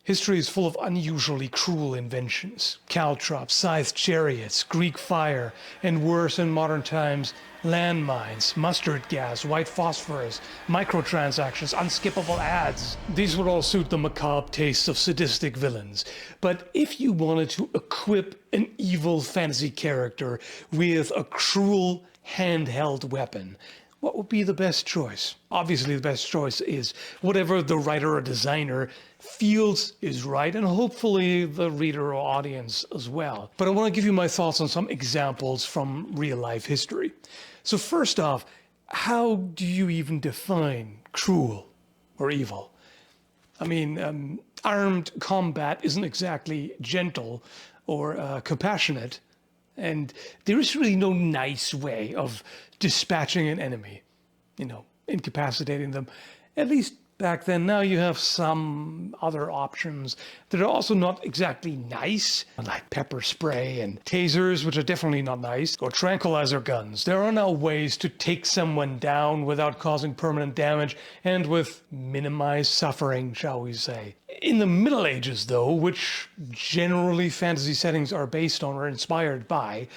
History is full of unusually cruel inventions. Caltrops, scythed chariots, Greek fire, and worse in modern times, landmines, mustard gas, white phosphorus, microtransactions, unskippable ads. These would all suit the macabre tastes of sadistic villains. But if you wanted to equip an evil fantasy character with a cruel handheld weapon, what would be the best choice? Obviously, the best choice is whatever the writer or designer feels is right, and hopefully the reader or audience as well. But I want to give you my thoughts on some examples from real-life history. So first off, how do you even define cruel or evil? I mean, armed combat isn't exactly gentle or compassionate. And there is really no nice way of dispatching an enemy, incapacitating them. At least back then. Now you have some other options that are also not exactly nice, like pepper spray and tasers, which are definitely not nice, or tranquilizer guns. There are now ways to take someone down without causing permanent damage and with minimized suffering, shall we say. In the Middle Ages, though, which generally fantasy settings are based on or inspired by,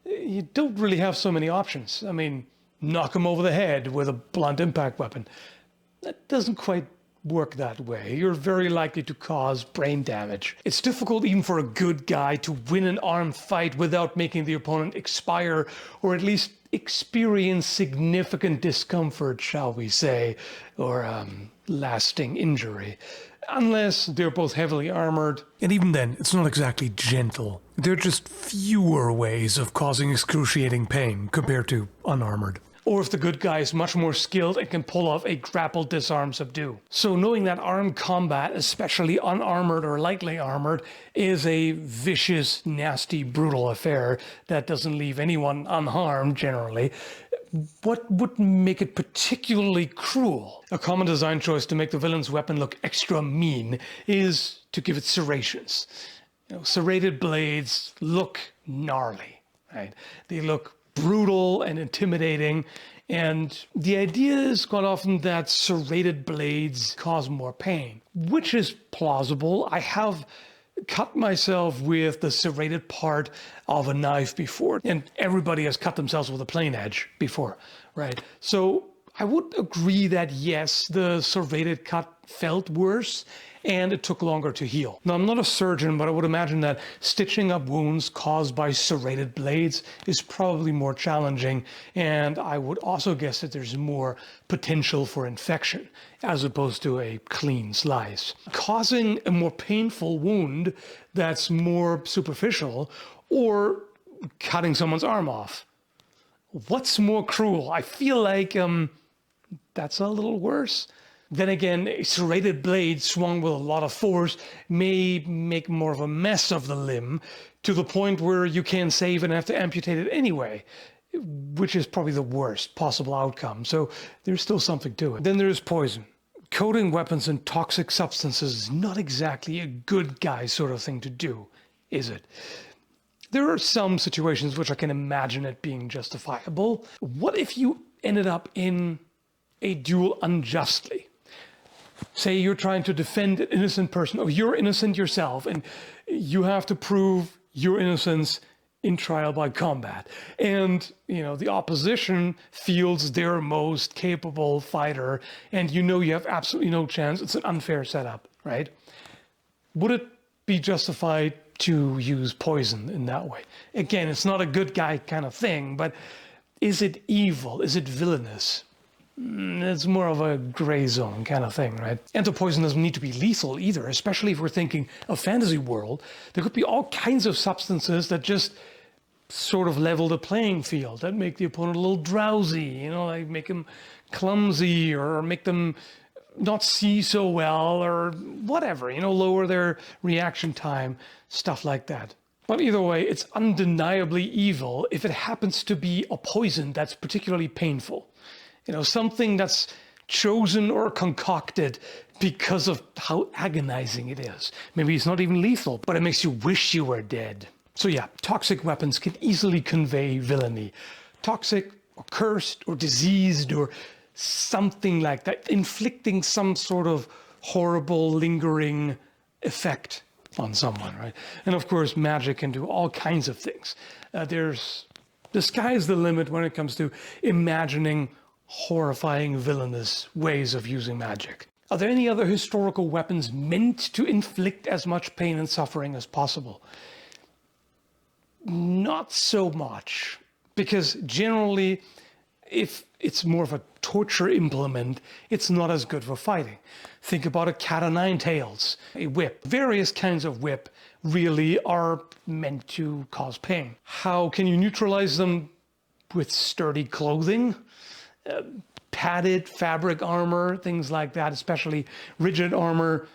you don't really have so many options. I mean, knock them over the head with a blunt impact weapon. That doesn't quite work that way. You're very likely to cause brain damage. It's difficult even for a good guy to win an armed fight without making the opponent expire or at least experience significant discomfort, shall we say, or lasting injury. Unless they're both heavily armored. And even then, it's not exactly gentle. There are just fewer ways of causing excruciating pain compared to unarmored. Or if the good guy is much more skilled and can pull off a grapple, disarm, subdue. So knowing that armed combat, especially unarmored or lightly armored, is a vicious, nasty, brutal affair that doesn't leave anyone unharmed generally, what would make it particularly cruel? A common design choice to make the villain's weapon look extra mean is to give it serrations. Serrated blades look gnarly, right? They look brutal and intimidating, and the idea is quite often that serrated blades cause more pain, which is plausible. I have cut myself with the serrated part of a knife before, and everybody has cut themselves with a plain edge before, right? So I would agree that yes, the serrated cut felt worse and it took longer to heal. Now, I'm not a surgeon, but I would imagine that stitching up wounds caused by serrated blades is probably more challenging, and I would also guess that there's more potential for infection as opposed to a clean slice. Causing a more painful wound that's more superficial, or cutting someone's arm off. What's more cruel? I feel like that's a little worse. Then again, a serrated blade swung with a lot of force may make more of a mess of the limb to the point where you can't save and have to amputate it anyway, which is probably the worst possible outcome. So there's still something to it. Then there's poison. Coating weapons in toxic substances is not exactly a good guy sort of thing to do, is it? There are some situations which I can imagine it being justifiable. What if you ended up in a duel unjustly? Say you're trying to defend an innocent person, or you're innocent yourself, and you have to prove your innocence in trial by combat. And, the opposition fields their most capable fighter, and you have absolutely no chance. It's an unfair setup, right? Would it be justified to use poison in that way? Again, it's not a good guy kind of thing, but is it evil? Is it villainous? It's more of a gray zone kind of thing, right? And the poison doesn't need to be lethal either, especially if we're thinking a fantasy world. There could be all kinds of substances that just sort of level the playing field, that make the opponent a little drowsy, like make them clumsy or make them not see so well or whatever, lower their reaction time, stuff like that. But either way, it's undeniably evil if it happens to be a poison that's particularly painful. Something that's chosen or concocted because of how agonizing it is. Maybe it's not even lethal, but it makes you wish you were dead. So yeah, toxic weapons can easily convey villainy. Toxic or cursed or diseased or something like that, inflicting some sort of horrible, lingering effect on someone, right? And of course, magic can do all kinds of things. The sky is the limit when it comes to imagining horrifying, villainous ways of using magic. Are there any other historical weapons meant to inflict as much pain and suffering as possible? Not so much, because generally, if it's more of a torture implement, it's not as good for fighting. Think about a cat o' nine tails, a whip. Various kinds of whip really are meant to cause pain. How can you neutralize them? With sturdy clothing, padded fabric armor, things like that, especially rigid armor.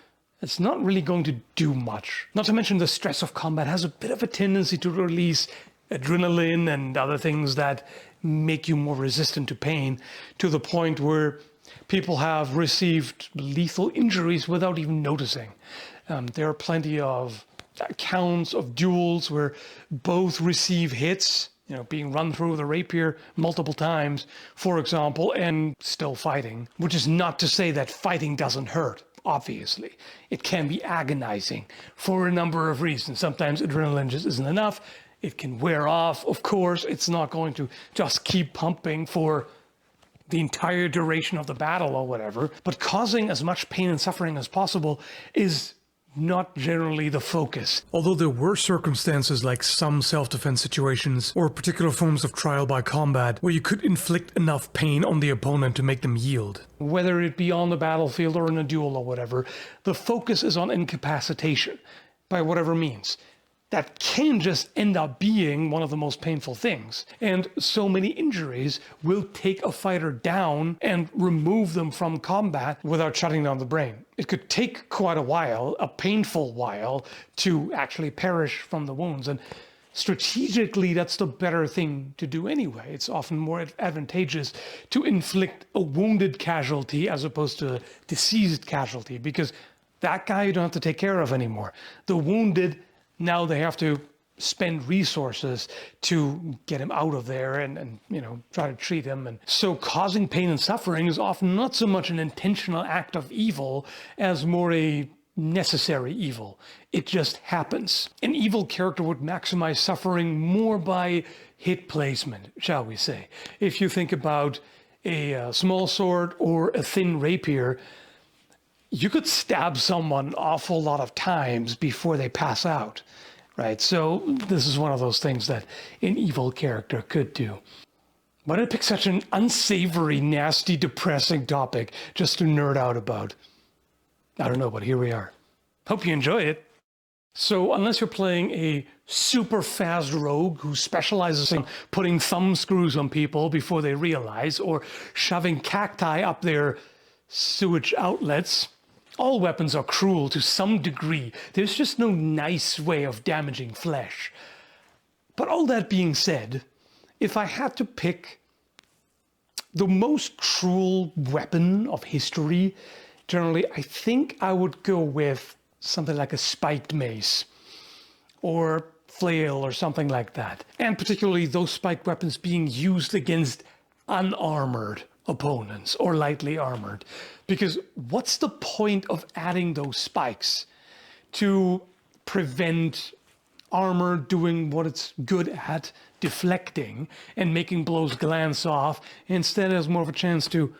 It's not really going to do much. Not to mention the stress of combat has a bit of a tendency to release adrenaline and other things that make you more resistant to pain, to the point where people have received lethal injuries without even noticing. There are plenty of accounts of duels where both receive hits, being run through with a rapier multiple times, for example, and still fighting. Which is not to say that fighting doesn't hurt, obviously. It can be agonizing for a number of reasons. Sometimes adrenaline just isn't enough. It can wear off, of course. It's not going to just keep pumping for the entire duration of the battle or whatever. But causing as much pain and suffering as possible is not generally the focus. Although there were circumstances like some self-defense situations or particular forms of trial by combat where you could inflict enough pain on the opponent to make them yield. Whether it be on the battlefield or in a duel or whatever, the focus is on incapacitation by whatever means. That can just end up being one of the most painful things. And so many injuries will take a fighter down and remove them from combat without shutting down the brain. It could take quite a while, a painful while, to actually perish from the wounds. And strategically, that's the better thing to do anyway. It's often more advantageous to inflict a wounded casualty as opposed to a deceased casualty, because that guy you don't have to take care of anymore. The wounded, now they have to spend resources to get him out of there and try to treat him. And so causing pain and suffering is often not so much an intentional act of evil as more a necessary evil. It just happens. An evil character would maximize suffering more by hit placement, shall we say. If you think about a small sword or a thin rapier, you could stab someone an awful lot of times before they pass out, right? So this is one of those things that an evil character could do. Why did I pick such an unsavory, nasty, depressing topic just to nerd out about? I don't know, but here we are. Hope you enjoy it. So unless you're playing a super fast rogue who specializes in putting thumb screws on people before they realize, or shoving cacti up their sewage outlets, all weapons are cruel to some degree. There's just no nice way of damaging flesh. But all that being said, if I had to pick the most cruel weapon of history, generally, I think I would go with something like a spiked mace or flail or something like that. And particularly those spiked weapons being used against unarmored opponents or lightly armored. Because what's the point of adding those spikes to prevent armor doing what it's good at, deflecting and making blows glance off? Instead, it has more of a chance to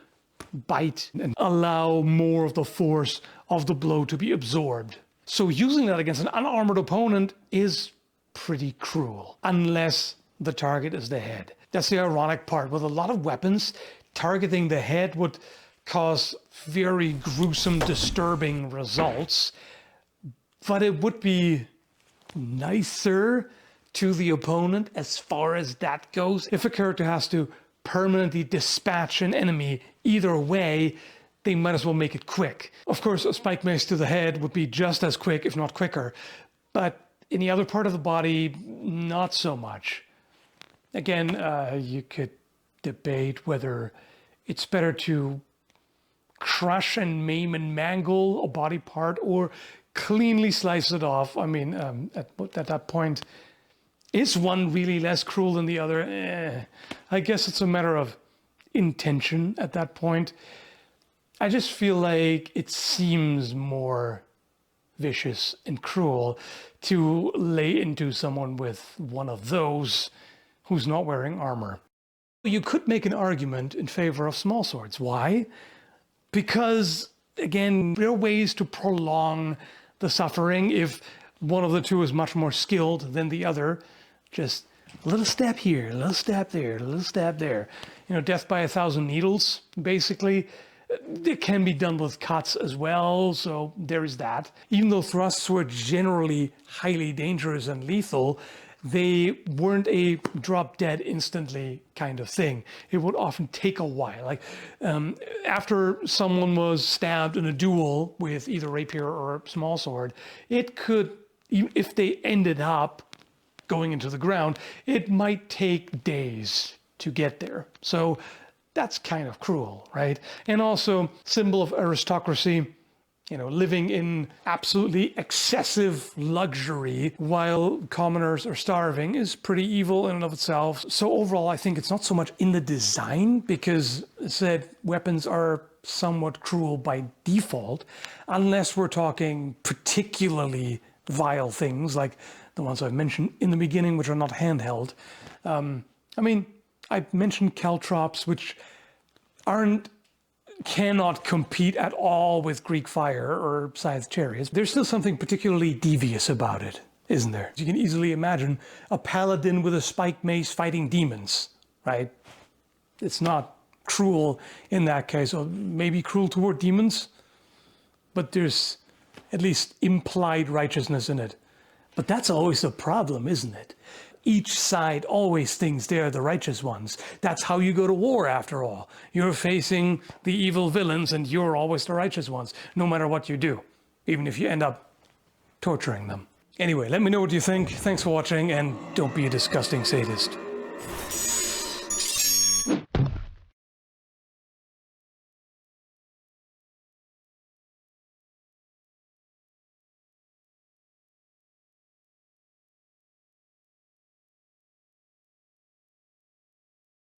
bite and allow more of the force of the blow to be absorbed. So using that against an unarmored opponent is pretty cruel, unless the target is the head. That's the ironic part. With a lot of weapons, targeting the head would cause very gruesome, disturbing results, but it would be nicer to the opponent as far as that goes. If a character has to permanently dispatch an enemy either way, they might as well make it quick. Of course, a spike mace to the head would be just as quick, if not quicker, but in the other part of the body, not so much. Again, you could debate whether it's better to crush and maim and mangle a body part or cleanly slice it off. I mean, at that point, is one really less cruel than the other? I guess it's a matter of intention at that point. I just feel like it seems more vicious and cruel to lay into someone with one of those who's not wearing armor. You could make an argument in favor of small swords. Why? Because, again, there are ways to prolong the suffering if one of the two is much more skilled than the other. Just a little stab here, a little stab there, a little stab there. You know, death by 1,000 needles, basically. It can be done with cuts as well, so there is that. Even though thrusts were generally highly dangerous and lethal, they weren't a drop dead instantly kind of thing. It would often take a while. Like after someone was stabbed in a duel with either rapier or small sword, it could, if they ended up going into the ground, it might take days to get there. So that's kind of cruel, right? And also, symbol of aristocracy, you know, living in absolutely excessive luxury while commoners are starving is pretty evil in and of itself. So overall, I think it's not so much in the design, because as I said, weapons are somewhat cruel by default, unless we're talking particularly vile things like the ones I've mentioned in the beginning, which are not handheld. I mean, I mentioned caltrops, which cannot compete at all with Greek fire or scythed chariots. There's still something particularly devious about it, isn't there? You can easily imagine a paladin with a spiked mace fighting demons, right? It's not cruel in that case, or maybe cruel toward demons, but there's at least implied righteousness in it. But that's always the problem, isn't it? Each side always thinks they're the righteous ones. That's how you go to war, after all. You're facing the evil villains and you're always the righteous ones, no matter what you do, even if you end up torturing them. Anyway, let me know what you think. Thanks for watching, and don't be a disgusting sadist.